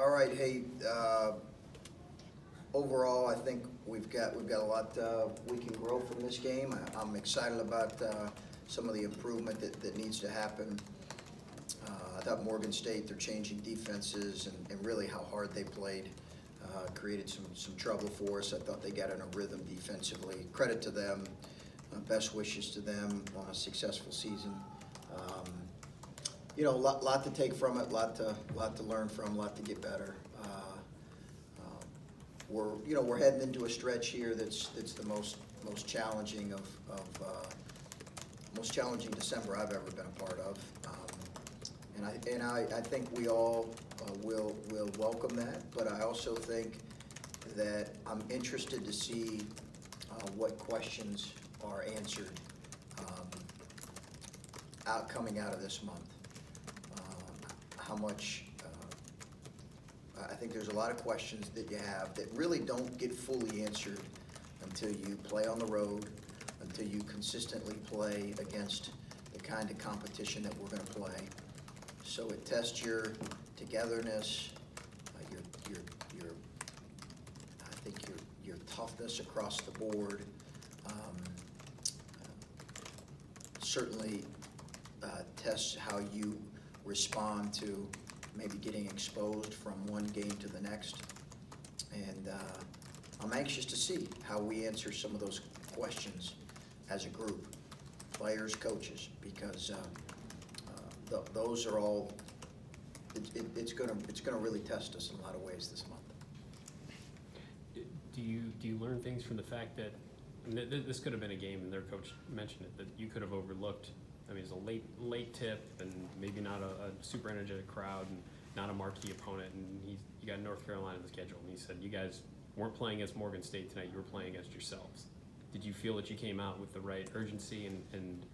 All right, hey, overall, I think we've got a lot we can grow from this game. I'm excited about some of the improvement that needs to happen. I thought Morgan State, they're changing defenses and really how hard they played created some trouble for us. I thought they got in a rhythm defensively. Credit to them. Best wishes to them on a successful season. You know, lot to take from it, lot to learn from, lot to get better. We're heading into a stretch here that's the most challenging most challenging December I've ever been a part of. And I think we all will welcome that, but I also think that I'm interested to see what questions are answered coming out of this month. How much, I think there's a lot of questions that you have that really don't get fully answered until you play on the road, until you consistently play against the kind of competition that we're going to play. So it tests your togetherness, your toughness across the board. Certainly tests how you respond to maybe getting exposed from one game to the next. And I'm anxious to see how we answer some of those questions as a group, players, coaches, because those are all, it's gonna really test us in a lot of ways this month. Do you learn things from the fact that, I mean, this could have been a game, and their coach mentioned it, that you could have overlooked? I mean, it's a late tip, and maybe not a super energetic crowd, and not a marquee opponent, and you got North Carolina on the schedule, and he said you guys weren't playing against Morgan State tonight, you were playing against yourselves. Did you feel that you came out with the right urgency, and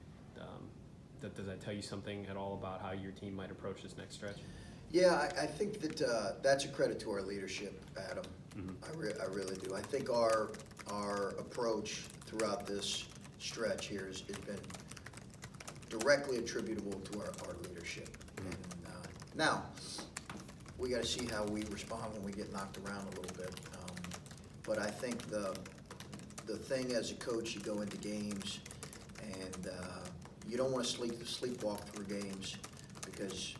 does that tell you something at all about how your team might approach this next stretch? Yeah, I think that that's a credit to our leadership, Adam. Mm-hmm. I really do. I think our approach throughout this stretch here has been directly attributable to our leadership. Mm-hmm. And now, we got to see how we respond when we get knocked around a little bit. But I think the thing as a coach, you go into games and you don't want to sleepwalk through games because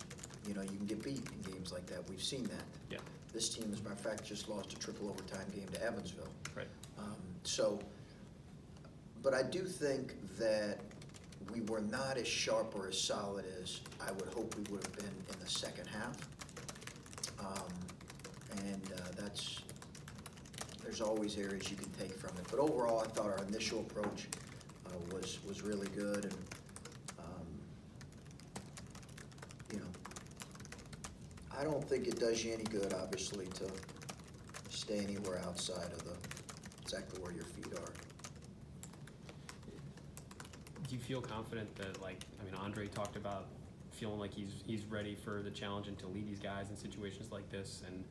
you know you can get beat in games like that. We've seen that. Yeah. This team, as a matter of fact, just lost a triple overtime game to Evansville. Right. But I do think that we were not as sharp or as solid as I would hope we would have been in the second half. There's always areas you can take from it. But overall, I thought our initial approach was really good. And, you know, I don't think it does you any good, obviously, to stay anywhere outside of exactly where your feet are. Do you feel confident that, like, I mean, Andre talked about feeling like he's ready for the challenge and to lead these guys in situations like this, and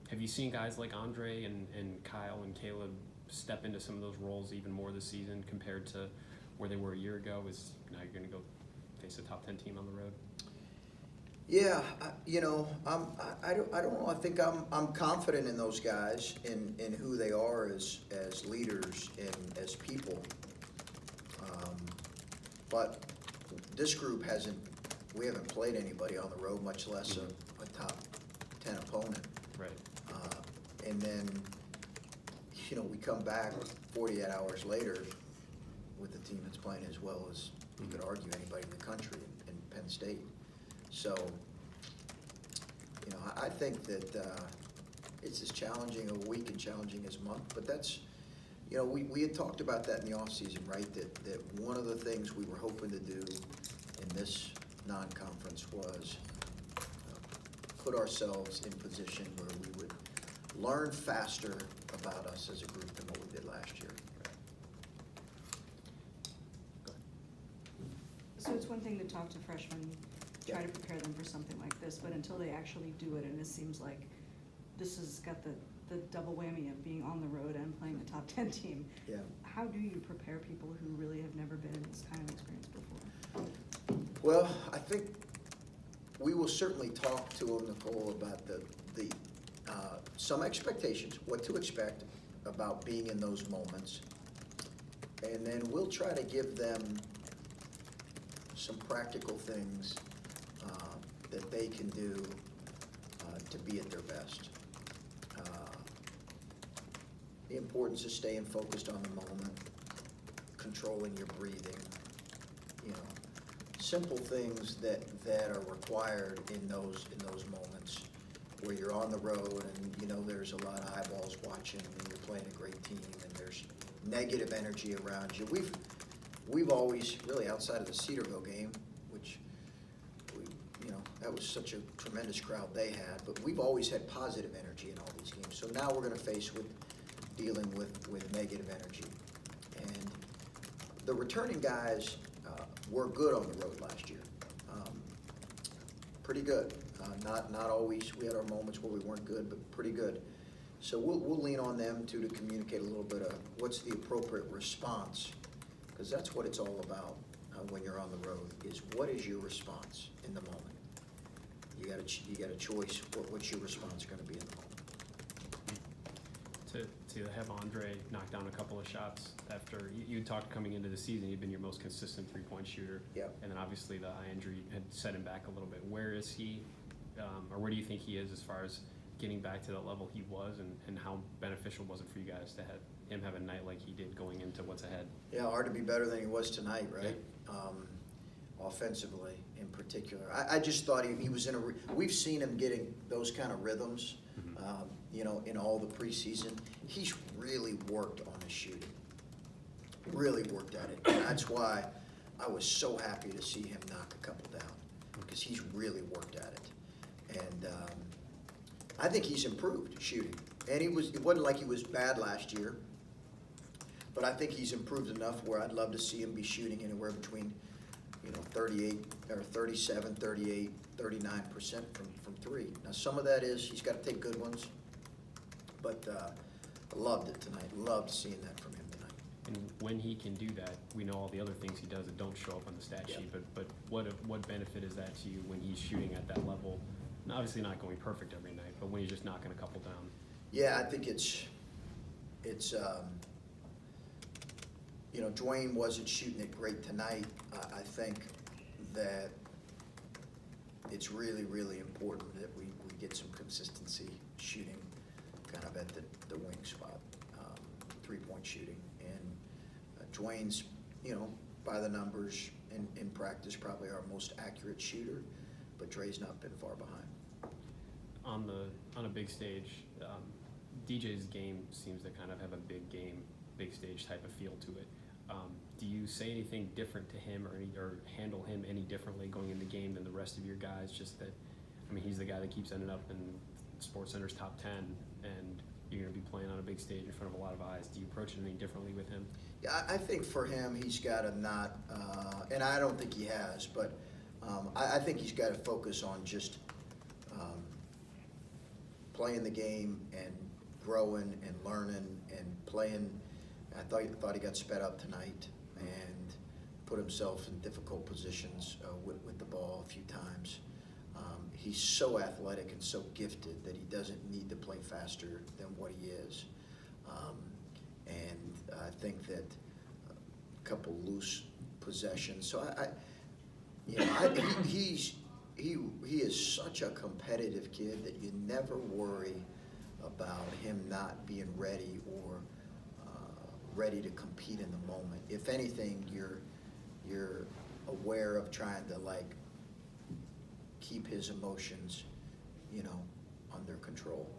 have you seen guys like Andre and Kyle and Caleb step into some of those roles even more this season compared to where they were a year ago? Is now you're going to go face a top 10 team on the road? Yeah, you know, I don't know. I think I'm confident in those guys in who they are as leaders and as people. But this group we haven't played anybody on the road, much less a top 10 opponent. Right. And then, you know, we come back 48 hours later with a team that's playing as well as you could argue anybody in the country in Penn State. So, you know, I think that it's as challenging a week and challenging as a month, but that's, you know, we had talked about that in the offseason, right? That one of the things we were hoping to do in this non-conference was put ourselves in position where we would learn faster about us as a group than what we did last year. Go ahead. So it's one thing to talk to freshmen, try to prepare them for something like this, but until they actually do it, and it seems like this has got the double whammy of being on the road and playing a top 10 team. Yeah. How do you prepare people who really have never been in this kind of experience before? Well, I think we will certainly talk to them, Nicole, about some expectations, what to expect about being in those moments. And then we'll try to give them some practical things that they can do to be at their best. The importance of staying focused on the moment, controlling your breathing, simple things that are required in those moments where you're on the road and there's a lot of eyeballs watching and you're playing a great team and there's negative energy around you. We've always, really outside of the Cedarville game, which that was such a tremendous crowd they had, but we've always had positive energy in all these games. So now we're going to face with dealing with negative energy. And the returning guys were good on the road last year. Pretty good. Not always. We had our moments where we weren't good, but pretty good. So we'll lean on them to communicate a little bit of what's the appropriate response, because that's what it's all about when you're on the road, is what is your response in the moment. You got a choice. What's your response going to be in the moment? To have Andre knock down a couple of shots after you talked coming into the season, he'd been your most consistent three-point shooter. Yep. And then obviously the eye injury had set him back a little bit. Where is he, or where do you think he is as far as getting back to the level he was, and how beneficial was it for you guys to have him have a night like he did going into what's ahead? Yeah, hard to be better than he was tonight, right? Offensively in particular. I just thought he was in we've seen him getting those kind of rhythms, in all the preseason. He's really worked on his shooting, really worked at it. And that's why I was so happy to see him knock a couple down, because he's really worked at it. And I think he's improved shooting. And it wasn't like he was bad last year, but I think he's improved enough where I'd love to see him be shooting anywhere between 38 or 37, 38, 39% from three. Now some of that is he's got to take good ones, but I loved it tonight. Loved seeing that from him tonight. And when he can do that, we know all the other things he does that don't show up on the stat sheet, but what benefit is that to you when he's shooting at that level? And obviously not going perfect every night, but when he's just knocking a couple down. Yeah, I think it's Dwayne wasn't shooting it great tonight. I think that it's really, really important that we get some consistency shooting kind of at the wing spot, three-point shooting. And Dwayne's, by the numbers in practice, probably our most accurate shooter, but Dre's not been far behind. On a big stage, DJ's game seems to kind of have a big stage type of feel to it. Do you say anything different to him or handle him any differently going in the game than the rest of your guys? Just that, he's the guy that keeps ending up in SportsCenter's top 10, and you're going to be playing on a big stage in front of a lot of eyes. Do you approach it any differently with him? Yeah, I think for him, he's got to not, and I don't think he has, but I think he's got to focus on just playing the game and growing and learning and playing. I thought he got sped up tonight and put himself in difficult positions with the ball a few times. He's so athletic and so gifted that he doesn't need to play faster than what he is. And I think that a couple loose possessions. So he is such a competitive kid that you never worry about him not being ready or ready to compete in the moment. If anything, you're aware of trying to keep his emotions, under control,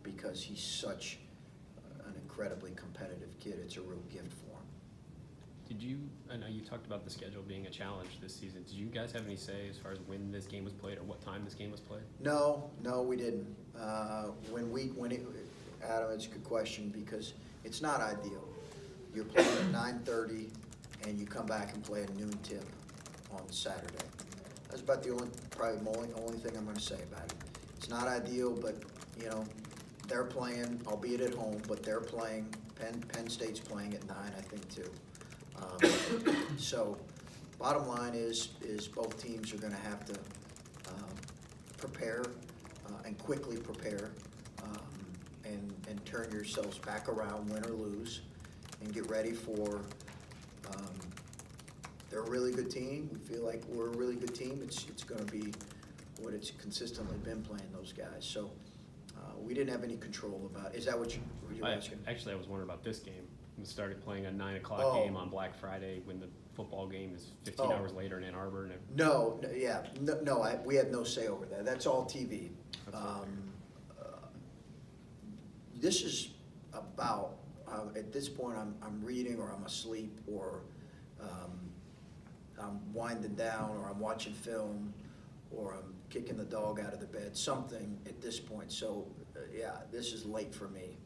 because he's such an incredibly competitive kid. It's a real gift for him. I know you talked about the schedule being a challenge this season. Did you guys have any say as far as when this game was played or what time this game was played? No, we didn't. Adam, it's a good question because it's not ideal. You're playing at 9:30 and you come back and play a noon tip on Saturday. That's about the only thing I'm going to say about it. It's not ideal, but they're playing, albeit at home, but they're playing. Penn State's playing at 9, I think, too. So, bottom line is both teams are going to have to prepare and quickly prepare and turn yourselves back around, win or lose, and get ready for, they're a really good team. We feel like we're a really good team. It's going to be what it's consistently been playing, those guys. So we didn't have any control about, is that what you're asking? Actually, I was wondering about this game. We started playing a 9 o'clock Oh. game on Black Friday when the football game is 15 Oh. hours later in Ann Arbor. And We have no say over that. That's all TV. That's right. This is about, at this point, I'm reading or I'm asleep or I'm winding down or I'm watching film or I'm kicking the dog out of the bed, something at this point. So, this is late for me.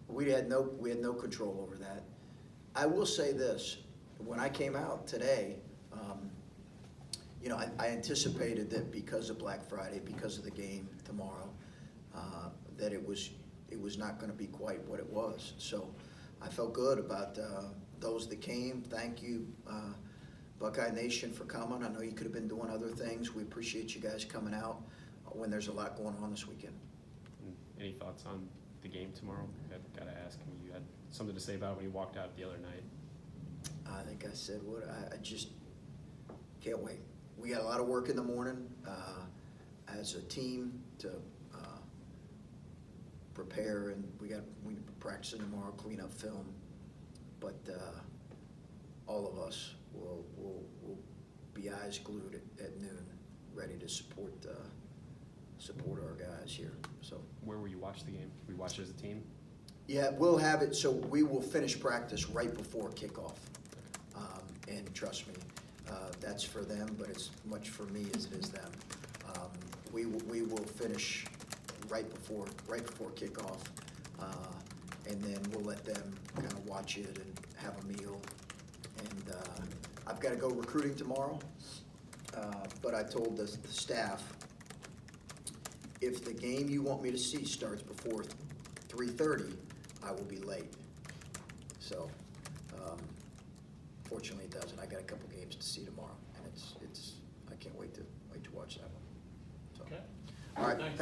We had no control over that. I will say this, when I came out today, I anticipated that because of Black Friday, because of the game tomorrow, that it was not gonna be quite what it was. So I felt good about those that came. Thank you, Buckeye Nation, for coming. I know you could have been doing other things. We appreciate you guys coming out when there's a lot going on this weekend. Any thoughts on the game tomorrow? I've got to ask. You had something to say about it when you walked out the other night. I think I said what I just can't wait. We got a lot of work in the morning as a team to prepare, and we practicing tomorrow, clean up film. But all of us will be eyes glued at noon, ready to support our guys here. So Where will you watch the game? We watch it as a team? yeah, we'll have it. So we will finish practice right before kickoff. And trust me, that's for them, but it's much for me as it is them. We will finish right before kickoff, and then we'll let them kind of watch it and have a meal. And I've got to go recruiting tomorrow, but I told the staff, if the game you want me to see starts before 3:30, I will be late. So. Fortunately, it doesn't. I got a couple games to see tomorrow, and it's I can't wait to watch that one. So, Okay. all right, thanks.